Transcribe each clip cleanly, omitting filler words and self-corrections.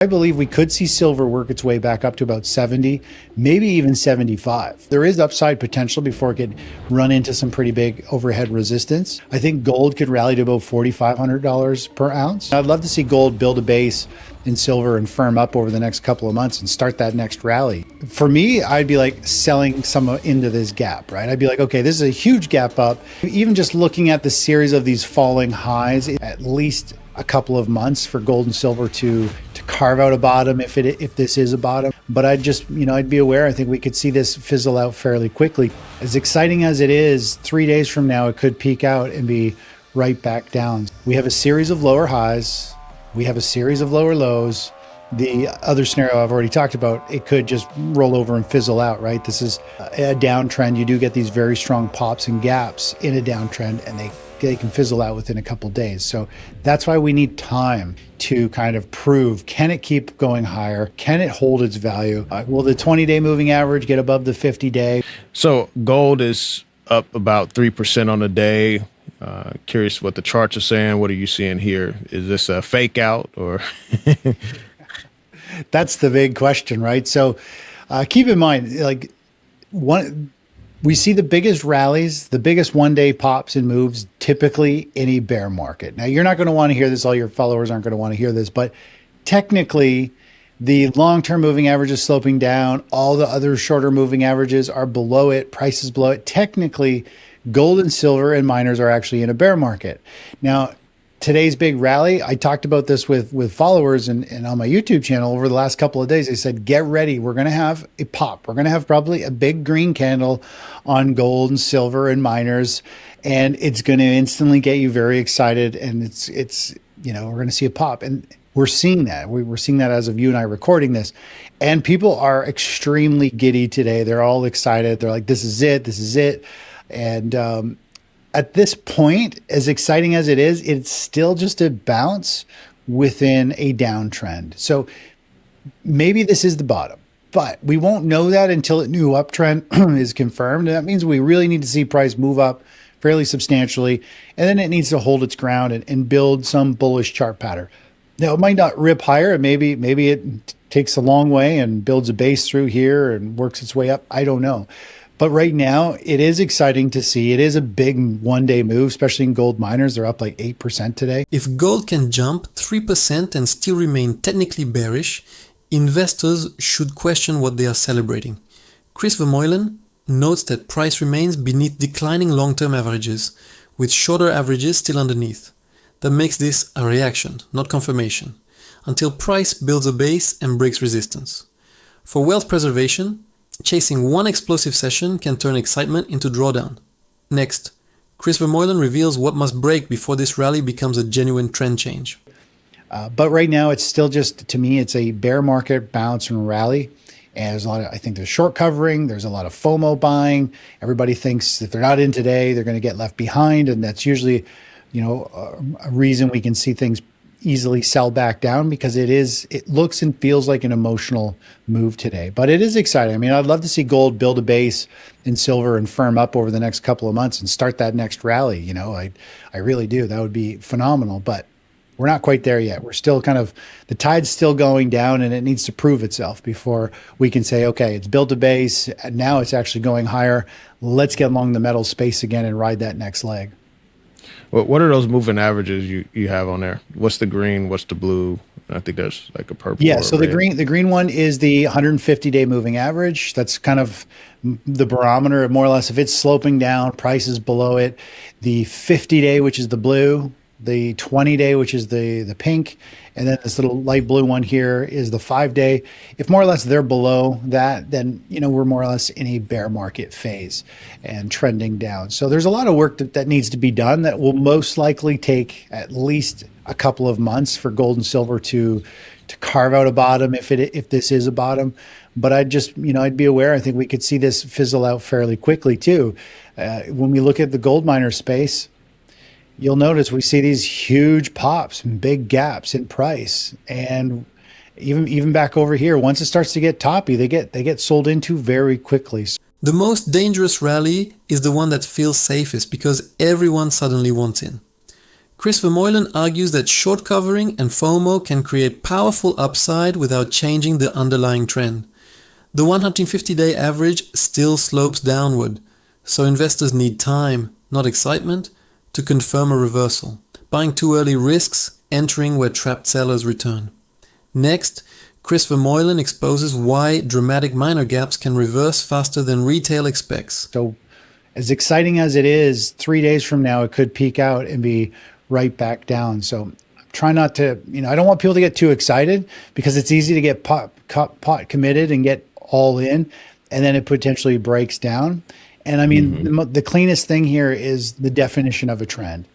I believe we could see silver work its way back up to about 70, maybe even 75. There is upside potential before it could run into some pretty big overhead resistance. I think gold could rally to about $4,500 per ounce. I'd love to see gold build a base in silver and firm up over the next couple of months and start that next rally. For me, I'd be like selling some into this gap, right? I'd be like, okay, this is a huge gap up. Even just looking at the series of these falling highs, at least a couple of months for gold and silver to carve out a bottom if this is a bottom. But I'd just, I'd be aware. I think we could see this fizzle out fairly quickly. As exciting as it is, 3 days from now, it could peak out and be right back down. We have a series of lower highs. We have a series of lower lows. The other scenario I've already talked about, it could just roll over and fizzle out, right? This is a downtrend. You do get these very strong pops and gaps in a downtrend, and they can fizzle out within a couple of days. So that's why we need time to kind of prove, can it keep going higher? Can it hold its value? Will the 20-day moving average get above the 50-day? So gold is up about 3% on the day. Curious what the charts are saying. What are you seeing here? Is this a fake out or? That's the big question, right? So keep in mind, we see the biggest rallies, the biggest one-day pops and moves typically in a bear market. Now, you're not going to want to hear this. All your followers aren't going to want to hear this. But technically, the long-term moving average is sloping down. All the other shorter moving averages are below it. Prices below it. Technically, gold and silver and miners are actually in a bear market. Now, today's big rally, I talked about this with followers and on my YouTube channel over the last couple of days. They said, get ready. We're going to have a pop. We're going to have probably a big green candle on gold and silver and miners. And it's going to instantly get you very excited. And it's we're going to see a pop. And we're seeing that. We're seeing that as of you and I recording this. And people are extremely giddy today. They're all excited. They're like, this is it. This is it. And, at this point, as exciting as it is, it's still just a bounce within a downtrend. So maybe this is the bottom, but we won't know that until a new uptrend is confirmed. And that means we really need to see price move up fairly substantially, and then it needs to hold its ground and build some bullish chart pattern. Now, it might not rip higher. Maybe it takes a long way and builds a base through here and works its way up. I don't know. But right now, it is exciting to see. It is a big one-day move, especially in gold miners. They're up like 8% today. If gold can jump 3% and still remain technically bearish, investors should question what they are celebrating. Chris Vermeulen notes that price remains beneath declining long-term averages, with shorter averages still underneath. That makes this a reaction, not confirmation, until price builds a base and breaks resistance. For wealth preservation, chasing one explosive session can turn excitement into drawdown. Next, Chris Vermeulen reveals what must break before this rally becomes a genuine trend change. But right now, it's still just, to me, it's a bear market bounce and rally. And there's I think there's short covering. There's a lot of FOMO buying. Everybody thinks if they're not in today, they're going to get left behind. And that's usually, a reason we can see things easily sell back down, because it looks and feels like an emotional move today. But it is exciting. I mean, I'd love to see gold build a base in silver and firm up over the next couple of months and start that next rally. I really do. That would be phenomenal. But we're not quite there yet. We're still the tide's still going down, and it needs to prove itself before we can say, okay, it's built a base, and now it's actually going higher. Let's get along the metal space again and ride that next leg. What are those moving averages you have on there? What's the green? What's the blue? I think there's like a purple. Yeah, so the green one is the 150-day moving average. That's kind of the barometer, more or less. If it's sloping down, price is below it. The 50-day, which is the blue, the 20-day, which is the pink, and then this little light blue one here is the 5-day. If more or less they're below that, then we're more or less in a bear market phase and trending down. So there's a lot of work that needs to be done that will most likely take at least a couple of months for gold and silver to carve out a bottom if this is a bottom. But I'd be aware. I think we could see this fizzle out fairly quickly too. When we look at the gold miner space, you'll notice we see these huge pops and big gaps in price. And even back over here, once it starts to get toppy, they get sold into very quickly. The most dangerous rally is the one that feels safest because everyone suddenly wants in. Chris Vermeulen argues that short covering and FOMO can create powerful upside without changing the underlying trend. The 150-day average still slopes downward, so investors need time, not excitement, to confirm a reversal. Buying too early risks entering where trapped sellers return. Next, Chris Vermeulen exposes why dramatic minor gaps can reverse faster than retail expects. So as exciting as it is, 3 days from now, it could peak out and be right back down. So try not to, I don't want people to get too excited because it's easy to get pot committed and get all in, and then it potentially breaks down. And I mean, the cleanest thing here is the definition of a trend.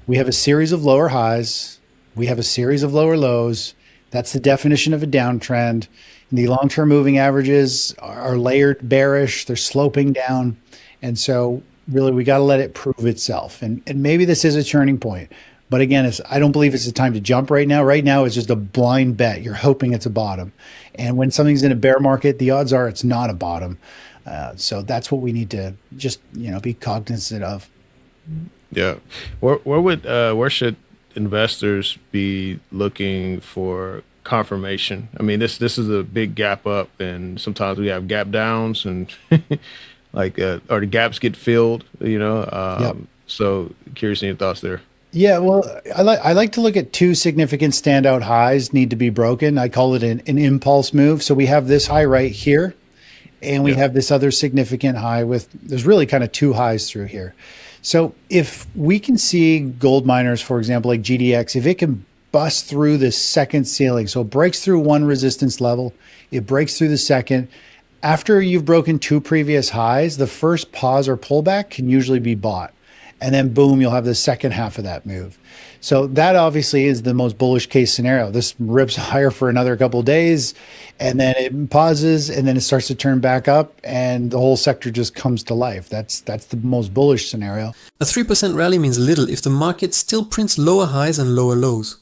We have a series of lower highs. We have a series of lower lows. That's the definition of a downtrend. The long-term moving averages are layered bearish. They're sloping down. And so really we got to let it prove itself. And maybe this is a turning point. But again, I don't believe it's the time to jump right now. Right now it's just a blind bet. You're hoping it's a bottom. And when something's in a bear market, the odds are it's not a bottom. So that's what we need to just, be cognizant of. Yeah. Where should investors be looking for confirmation? I mean, this is a big gap up, and sometimes we have gap downs, and or the gaps get filled. Yep. So curious on your thoughts there. Yeah, well, I like to look at two significant standout highs need to be broken. I call it an impulse move. So we have this high right here, and we have this other significant high there's really kind of two highs through here. So if we can see gold miners, for example, like GDX, if it can bust through this second ceiling, so it breaks through one resistance level, it breaks through the second. After you've broken two previous highs, the first pause or pullback can usually be bought. And then boom, you'll have the second half of that move. So that obviously is the most bullish case scenario. This rips higher for another couple of days, and then it pauses, and then it starts to turn back up, and the whole sector just comes to life. That's the most bullish scenario. A 3% rally means little if the market still prints lower highs and lower lows.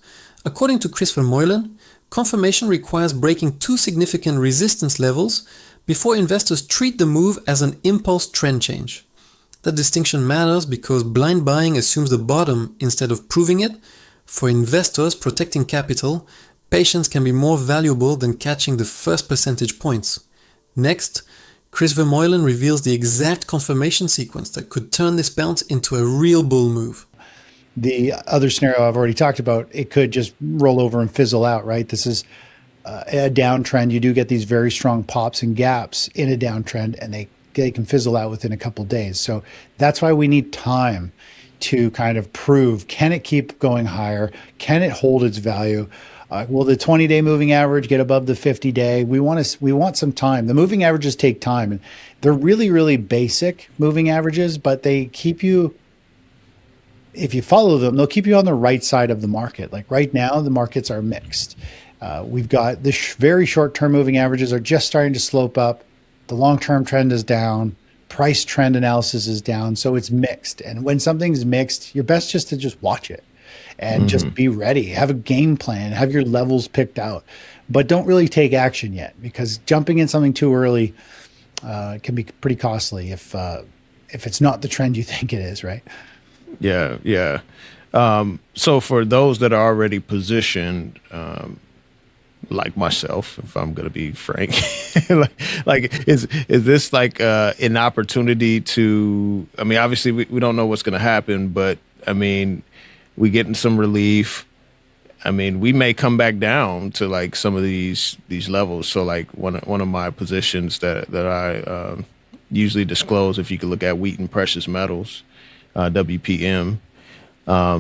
According to Chris Vermeulen, confirmation requires breaking two significant resistance levels before investors treat the move as an impulse trend change. That distinction matters because blind buying assumes the bottom instead of proving it. For investors protecting capital, patience can be more valuable than catching the first percentage points. Next, Chris Vermeulen reveals the exact confirmation sequence that could turn this bounce into a real bull move. The other scenario I've already talked about, it could just roll over and fizzle out, right? This is a downtrend. You do get these very strong pops and gaps in a downtrend, and they can fizzle out within a couple of days. So that's why we need time to kind of prove, can it keep going higher? Can it hold its value? Will the 20-day moving average get above the 50-day? We want some time. The moving averages take time, and they're really, really basic moving averages, but they keep you, if you follow them, they'll keep you on the right side of the market. Like right now, the markets are mixed. We've got the very short-term moving averages are just starting to slope up. The long-term trend is down. Price trend analysis is down. So it's mixed. And when something's mixed, your best just to just watch it and just be ready. Have a game plan. Have your levels picked out. But don't really take action yet, because jumping in something too early can be pretty costly if it's not the trend you think it is, right? Yeah. So for those that are already positioned, like myself, if I'm going to be frank, is this like an opportunity to, I mean, obviously we don't know what's going to happen, but I mean, we getting some relief. I mean, we may come back down to like some of these levels. So like one of my positions that I usually disclose, if you could look at wheat and precious metals, WPM, I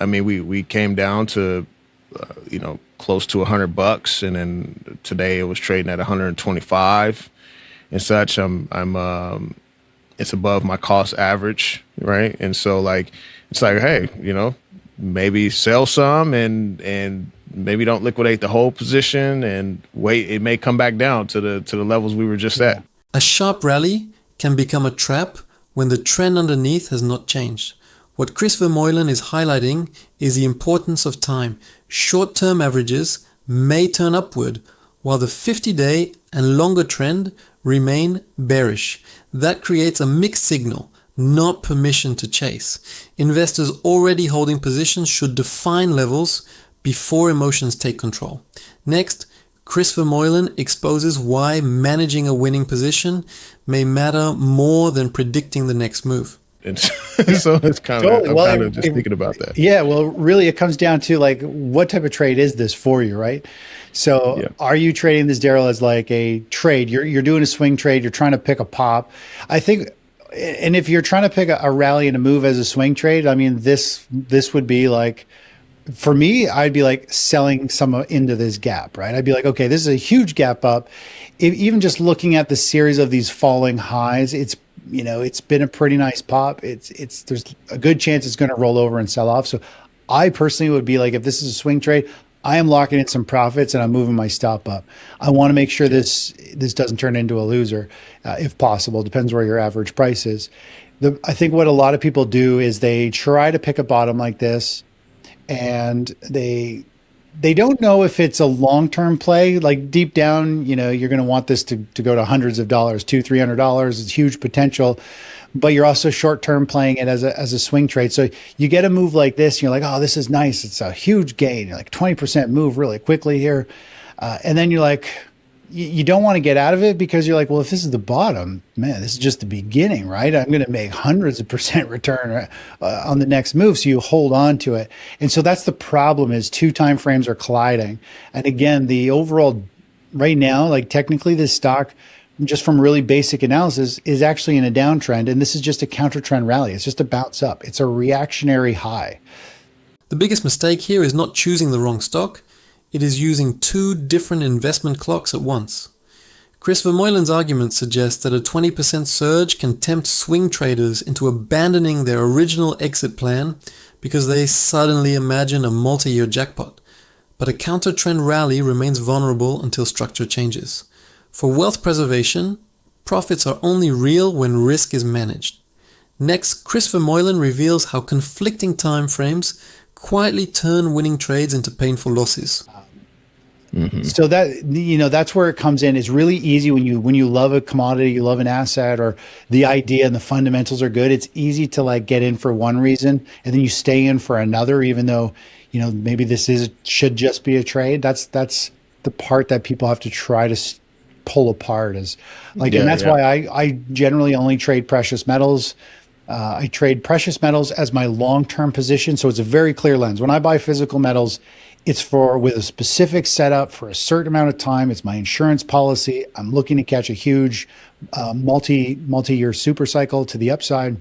mean, we came down to, close to $100, and then today it was trading at 125 and such. It's above my cost average, right? And so it's like, hey, maybe sell some and maybe don't liquidate the whole position and wait. It may come back down to the levels we were just at. A sharp rally can become a trap when the trend underneath has not changed. What Chris Vermeulen is highlighting is the importance of time. Short-term averages may turn upward, while the 50-day and longer trend remain bearish. That creates a mixed signal. not permission to chase. Investors already holding positions should define levels before emotions take control. Next, Chris Vermeulen exposes why managing a winning position may matter more than predicting the next move. And so it's kind of, Totally. I'm Well, kind of just thinking about that. Yeah, well, really, it comes down to like, what type of trade is this for you, right? So, Yeah. are you trading this, Daryl, as like a trade? You're doing a swing trade. You're trying to pick a pop. I think, and if you're trying to pick a rally and a move as a swing trade, I mean, this would be like, for me, I'd be like selling some into this gap, right? I'd be like, okay, this is a huge gap up. Even just looking at the series of these falling highs, it's been a pretty nice pop. There's a good chance it's going to roll over and sell off. So I personally would be like, if this is a swing trade, I am locking in some profits and I'm moving my stop up. I want to make sure this doesn't turn into a loser, if possible. Depends where your average price is. I think what a lot of people do is they try to pick a bottom like this, and they don't know if it's a long-term play. Like deep down, you're going to want this to go to hundreds of dollars, $200-$300. It's huge potential, but you're also short-term playing it as a swing trade. So you get a move like this, and you're like, oh, this is nice. It's a huge gain, like 20% move really quickly here. And then you're like, you don't want to get out of it because you're like, well, if this is the bottom, man, this is just the beginning, right? I'm going to make hundreds of percent return on the next move. So you hold on to it. And so that's the problem, is two time frames are colliding. And again, the overall right now, like technically this stock, just from really basic analysis, is actually in a downtrend. And this is just a counter trend rally. It's just a bounce up. It's a reactionary high. The biggest mistake here is not choosing the wrong stock. It is using two different investment clocks at once. Chris Vermeulen's argument suggests that a 20% surge can tempt swing traders into abandoning their original exit plan because they suddenly imagine a multi-year jackpot. But a counter-trend rally remains vulnerable until structure changes. For wealth preservation, profits are only real when risk is managed. Next, Chris Vermeulen reveals how conflicting time frames quietly turn winning trades into painful losses. Mm-hmm. So that's where it comes in. It's really easy when you love a commodity, you love an asset, or the idea and the fundamentals are good. It's easy to like get in for one reason and then you stay in for another, even though maybe should just be a trade. That's the part that people have to try to pull apart. And that's why I generally only trade precious metals. I trade precious metals as my long-term position. So it's a very clear lens. When I buy physical metals, it's with a specific setup for a certain amount of time. It's my insurance policy. I'm looking to catch a huge multi-year super cycle to the upside.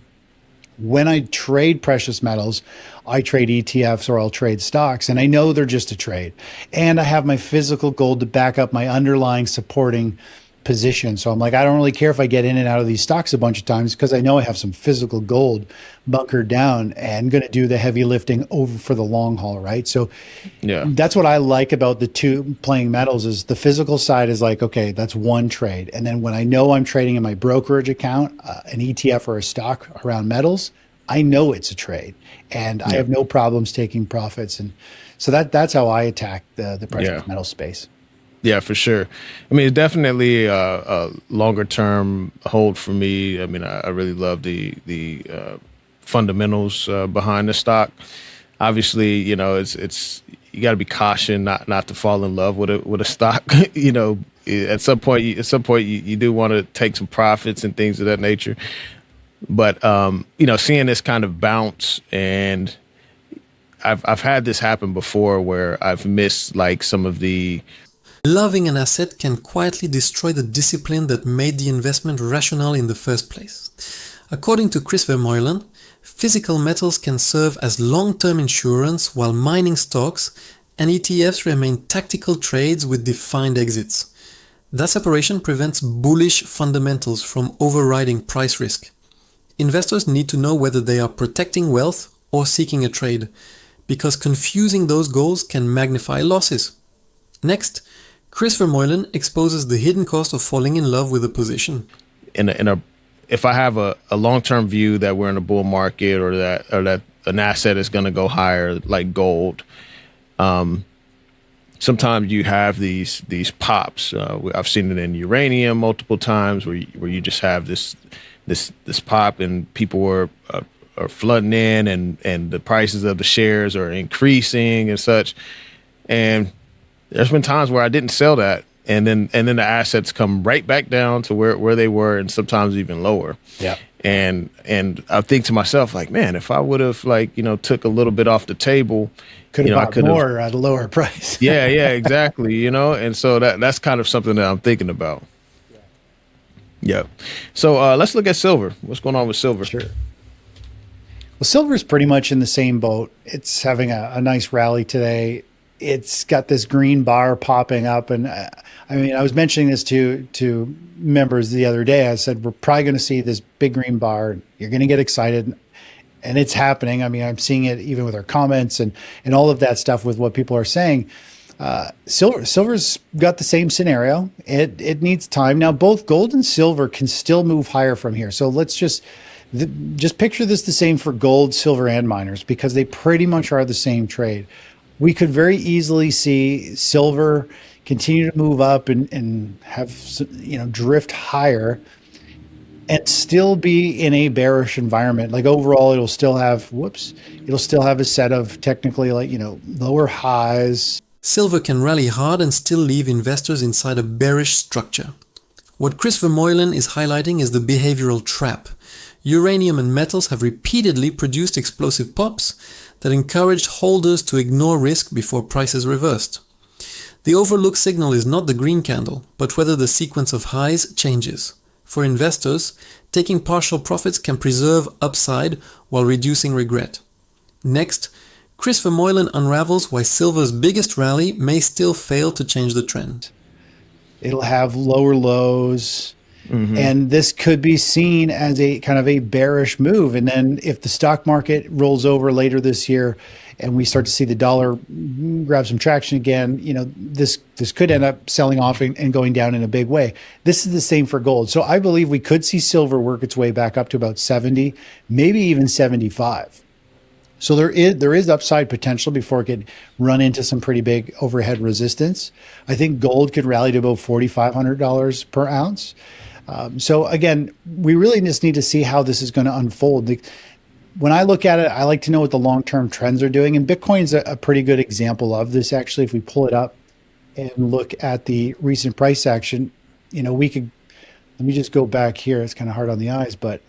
When I trade precious metals, I trade ETFs or I'll trade stocks, and I know they're just a trade. And I have my physical gold to back up my underlying supporting position. So I'm like, I don't really care if I get in and out of these stocks a bunch of times because I know I have some physical gold bunkered down and going to do the heavy lifting over for the long haul, right? So that's what I like about the two playing metals, is the physical side is like, okay, that's one trade. And then when I know I'm trading in my brokerage account, an ETF or a stock around metals, I know it's a trade and I have no problems taking profits. And so that's how I attack the precious metal space. Yeah, for sure. I mean, it's definitely a longer term hold for me. I mean, I really love the fundamentals behind the stock. Obviously, it's you got to be cautioned not to fall in love with a stock. At some point you do want to take some profits and things of that nature. But seeing this kind of bounce, and I've had this happen before where I've missed like some of the. Loving an asset can quietly destroy the discipline that made the investment rational in the first place. According to Chris Vermeulen, physical metals can serve as long-term insurance while mining stocks and ETFs remain tactical trades with defined exits. That separation prevents bullish fundamentals from overriding price risk. Investors need to know whether they are protecting wealth or seeking a trade, because confusing those goals can magnify losses. Next, Chris Vermeulen exposes the hidden cost of falling in love with a position. If I have a long-term view that we're in a bull market or that an asset is going to go higher, like gold, sometimes you have these pops. I've seen it in uranium multiple times where you just have this pop and people are flooding in and the prices of the shares are increasing and such. And there's been times where I didn't sell that. And then the assets come right back down to where they were, and sometimes even lower. Yeah. And I think to myself, like, man, if I would have took a little bit off the table, could have bought more at a lower price. yeah, exactly. And so that's kind of something that I'm thinking about. Yeah. So let's look at silver. What's going on with silver? Sure. Well, silver is pretty much in the same boat. It's having a nice rally today. It's got this green bar popping up. And I was mentioning this to members the other day. I said, we're probably going to see this big green bar. You're going to get excited. And it's happening. I mean, I'm seeing it even with our comments and all of that stuff with what people are saying. Silver's got the same scenario. It needs time. Now, both gold and silver can still move higher from here. So let's just picture this the same for gold, silver, and miners, because they pretty much are the same trade. We could very easily see silver continue to move up and have, drift higher and still be in a bearish environment. Like overall, it'll still have a set of technically lower highs. Silver can rally hard and still leave investors inside a bearish structure. What Chris Vermeulen is highlighting is the behavioral trap. Uranium and metals have repeatedly produced explosive pops that encouraged holders to ignore risk before prices reversed. The overlooked signal is not the green candle, but whether the sequence of highs changes. For investors, taking partial profits can preserve upside while reducing regret. Next, Chris Vermeulen unravels why silver's biggest rally may still fail to change the trend. It'll have lower lows. Mm-hmm. And this could be seen as a kind of a bearish move. And then if the stock market rolls over later this year and we start to see the dollar grab some traction again, this could end up selling off and going down in a big way. This is the same for gold. So I believe we could see silver work its way back up to about 70, maybe even 75. So there is upside potential before it could run into some pretty big overhead resistance. I think gold could rally to about $4,500 per ounce. So again, we really just need to see how this is going to unfold. When I look at it, I like to know what the long-term trends are doing. And Bitcoin's a pretty good example of this. Actually, if we pull it up and look at the recent price action, let me just go back here. It's kind of hard on the eyes, but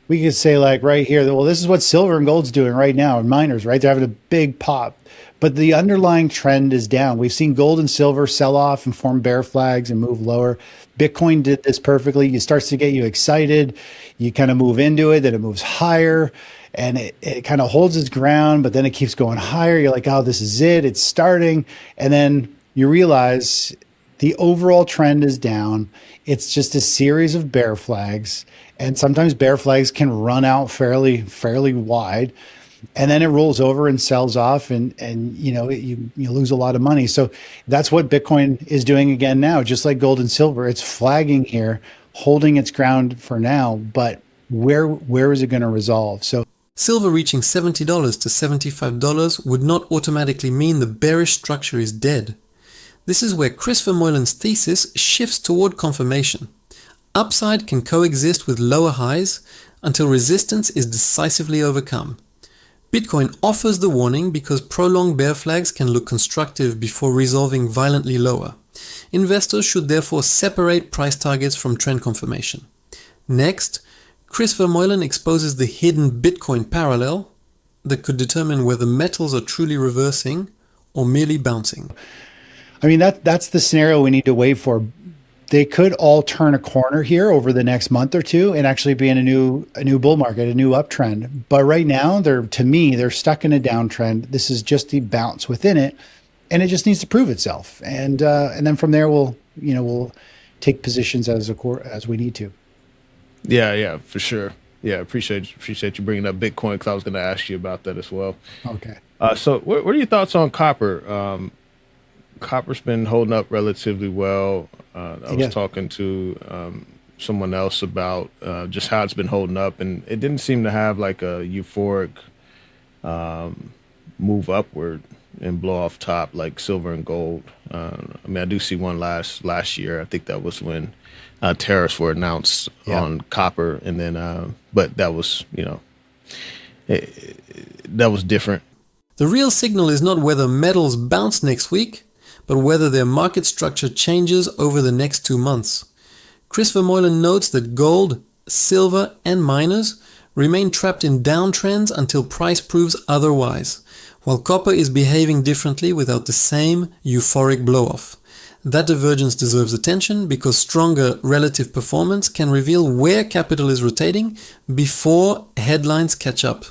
we could say like right here, well, this is what silver and gold's doing right now, and miners, right? They're having a big pop. But the underlying trend is down. We've seen gold and silver sell off and form bear flags and move lower. Bitcoin did this perfectly. It starts to get you excited. You kind of move into it, then it moves higher and it kind of holds its ground, but then it keeps going higher. You're like, oh, this is it. It's starting. And then you realize the overall trend is down. It's just a series of bear flags. And sometimes bear flags can run out fairly wide. And then it rolls over and sells off and you lose a lot of money. So that's what Bitcoin is doing again now, just like gold and silver. It's flagging here, holding its ground for now, but where is it going to resolve? So silver reaching $70 to $75 would not automatically mean the bearish structure is dead. This is where Chris Vermeulen's thesis shifts toward confirmation. Upside can coexist with lower highs until resistance is decisively overcome. Bitcoin offers the warning because prolonged bear flags can look constructive before resolving violently lower. Investors should therefore separate price targets from trend confirmation. Next, Chris Vermeulen exposes the hidden Bitcoin parallel that could determine whether metals are truly reversing or merely bouncing. I mean, that's the scenario we need to wait for. They could all turn a corner here over the next month or two and actually be in a new bull market, a new uptrend. But right now, they're stuck in a downtrend. This is just the bounce within it, and it just needs to prove itself. And then from there, we'll take positions as we need to. Yeah, for sure. Yeah, appreciate you bringing up Bitcoin because I was going to ask you about that as well. Okay. So what are your thoughts on copper? Copper's been holding up relatively well. I was talking to someone else about just how it's been holding up, and it didn't seem to have like a euphoric move upward. and blow off top like silver and gold. I mean, I do see one last year. I think that was when tariffs were announced on copper, and then but that was that was different. The real signal is not whether metals bounce next week, but whether their market structure changes over the next 2 months. Chris Vermeulen notes that gold, silver, and miners remain trapped in downtrends until price proves otherwise, while copper is behaving differently without the same euphoric blow-off. That divergence deserves attention because stronger relative performance can reveal where capital is rotating before headlines catch up.